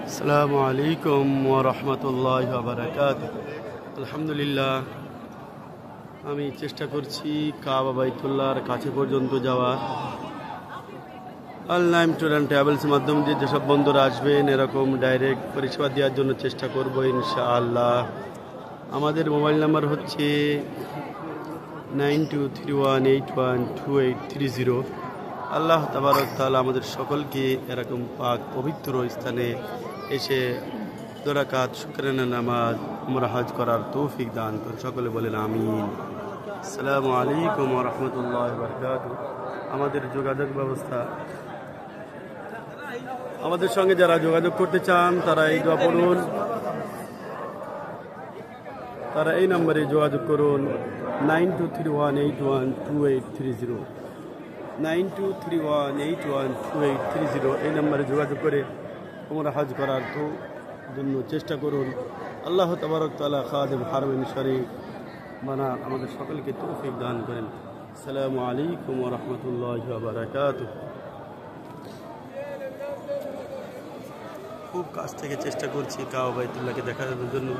আসসালামু আলাইকুম ওয়া রাহমাতুল্লাহি ওয়া বারাকাতুহু। আলহামদুলিল্লাহ, আমি চেষ্টা করছি কাবা বাইতুল্লাহর কাছে পর্যন্ত যাওয়ার। অনলাইন ট্যুর অ্যান্ড ট্রাভেলসের মাধ্যমে দিয়ে যেসব বন্ধুরা আসবেন এরকম ডাইরেক্ট পরিষেবা দেওয়ার জন্য চেষ্টা করব ইনশাআল্লাহ। আমাদের মোবাইল নাম্বার হচ্ছে 9231812830। আল্লাহ তাবারক তাআলা আমাদের সকলকে এরকম পাক পবিত্র স্থানে এসে 2 রাকাত শুকরানা নামাজ উমরা হজ করার তৌফিক দান করুন। সকলে বলেন আমিন। আসসালামু আলাইকুম ওয়া রাহমাতুল্লাহি ওয়া বারাকাতুহু। আমাদের যোগাযোগ ব্যবস্থা, আমাদের সঙ্গে যারা যোগাযোগ করতে চান তারা এই দোয়া পড়ুন, তারা এই নম্বরে যোগাযোগ করুন 9231812830, 9231812830। এই নম্বরে যোগাযোগ করে উমরা হজ করার জন্য চেষ্টা করুন। আল্লাহ তাবারক তাআলা খাদেম হারমিন শরীফ বানা আমাদের সকলকে তৌফিক দান করেন। আসসালামু আলাইকুম ওয়া রাহমাতুল্লাহি ওয়া বারাকাতুহু। খুব কাছ থেকে চেষ্টা করছি কাবা বাইতুল্লাহকে দেখানোর জন্য।